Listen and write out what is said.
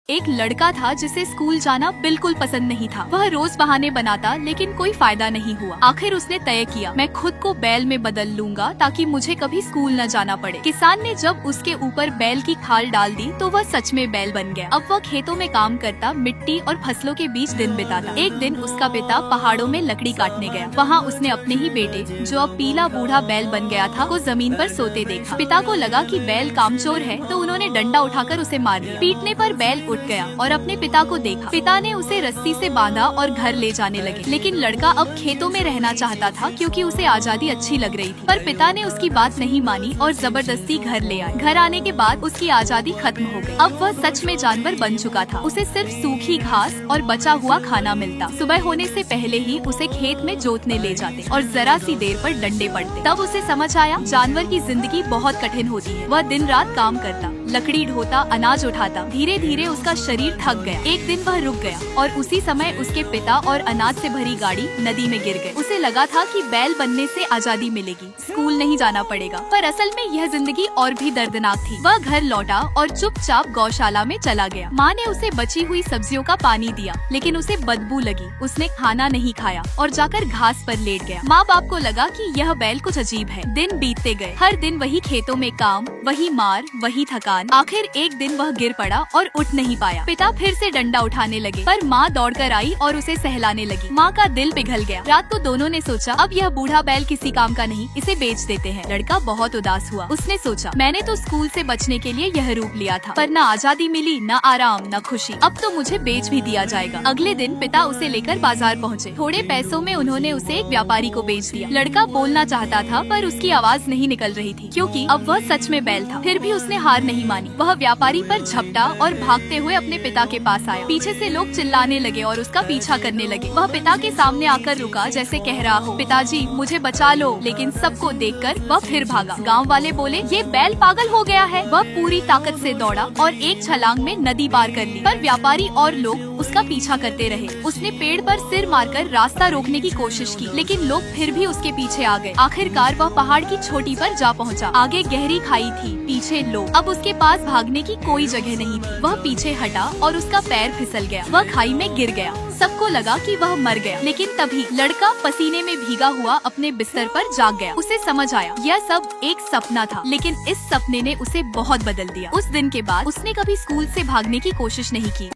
एक लड़का था जिसे स्कूल जाना बिल्कुल पसंद नहीं था। वह रोज बहाने बनाता लेकिन कोई फायदा नहीं हुआ। आखिर उसने तय किया, मैं खुद को बैल में बदल लूंगा ताकि मुझे कभी स्कूल न जाना पड़े। किसान ने जब उसके ऊपर बैल की खाल डाल दी तो वह सच में बैल बन गया। अब वह खेतों में काम करता, मिट्टी और फसलों के बीच दिन बिताता। एक दिन उसका पिता पहाड़ों में लकड़ी काटने गया। वहाँ उसने अपने ही बेटे, जो अब पीला बूढ़ा बैल बन गया था, को जमीन पर सोते देखा। पिता को लगा कि बैल कामचोर है तो उन्होंने डंडा उठाकर उसे मार दिया। पीटने पर बैल उठ गया और अपने पिता को देखा। पिता ने उसे रस्सी से बांधा और घर ले जाने लगे। लेकिन लड़का अब खेतों में रहना चाहता था क्योंकि उसे आजादी अच्छी लग रही थी। पर पिता ने उसकी बात नहीं मानी और जबरदस्ती घर ले आए। घर आने के बाद उसकी आजादी खत्म हो गई। अब वह सच में जानवर बन चुका था। उसे सिर्फ सूखी घास और बचा हुआ खाना मिलता। सुबह होने से पहले ही उसे खेत में जोतने ले जाते और जरा सी देर पर डंडे पड़ते। तब उसे समझ आया, जानवर की जिंदगी बहुत कठिन होती है। वह दिन रात काम करता, लकड़ी ढोता, अनाज उठाता। धीरे धीरे उसका शरीर थक गया। एक दिन वह रुक गया और उसी समय उसके पिता और अनाज से भरी गाड़ी नदी में गिर गई। उसे लगा था कि बैल बनने से आजादी मिलेगी, स्कूल नहीं जाना पड़ेगा। पर असल में यह जिंदगी और भी दर्दनाक थी। वह घर लौटा और चुपचाप गौशाला में चला गया। माँ ने उसे बची हुई सब्जियों का पानी दिया, लेकिन उसे बदबू लगी। उसने खाना नहीं खाया और जाकर घास पर लेट गया। माँ बाप को लगा कि यह बैल कुछ अजीब है। दिन बीतते गए। हर दिन वही खेतों में काम, वही मार, वही थकान। आखिर एक दिन वह गिर पड़ा और उठ नहीं पाया। पिता फिर से डंडा उठाने लगे, पर माँ दौड़कर आई और उसे सहलाने लगी। माँ का दिल पिघल गया। रात को दोनों ने सोचा, अब यह बूढ़ा बैल किसी काम का नहीं, इसे बेच देते हैं। लड़का बहुत उदास हुआ। उसने सोचा, मैंने तो स्कूल से बचने के लिए यह रूप लिया था, पर न आजादी मिली, न आराम, न खुशी। अब तो मुझे बेच भी दिया जाएगा। अगले दिन पिता उसे लेकर बाजार पहुँचे। थोड़े पैसों में उन्होंने उसे एक व्यापारी को बेच दिया। लड़का बोलना चाहता था पर उसकी आवाज नहीं निकल रही थी, क्योंकि अब वह सच में बैल था। फिर भी उसने हार नहीं मानी। वह व्यापारी पर झपटा और भागते हुए अपने पिता के पास आया। पीछे से लोग चिल्लाने लगे और उसका पीछा करने लगे। वह पिता के सामने आकर रुका, जैसे कह रहा हो, पिताजी मुझे बचा लो। लेकिन सबको देखकर वह फिर भागा। गांव वाले बोले, ये बैल पागल हो गया है। वह पूरी ताकत से दौड़ा और एक छलांग में नदी पार कर ली। पर व्यापारी और लोग उसका पीछा करते रहे। उसने पेड़ पर सिर मारकर रास्ता रोकने की कोशिश की, लेकिन लोग फिर भी उसके पीछे आ गए। आखिरकार वह पहाड़ की चोटी पर जा पहुंचा। आगे गहरी खाई थी, पीछे लोग। अब उसके पास भागने की कोई जगह नहीं थी। वह पीछे हटा और उसका पैर फिसल गया। वह खाई में गिर गया। सबको लगा कि वह मर गया, लेकिन तभी लड़का पसीने में भीगा हुआ अपने बिस्तर पर जाग गया। उसे समझ आया, यह सब एक सपना था, लेकिन इस सपने ने उसे बहुत बदल दिया। उस दिन के बाद उसने कभी स्कूल से भागने की कोशिश नहीं की।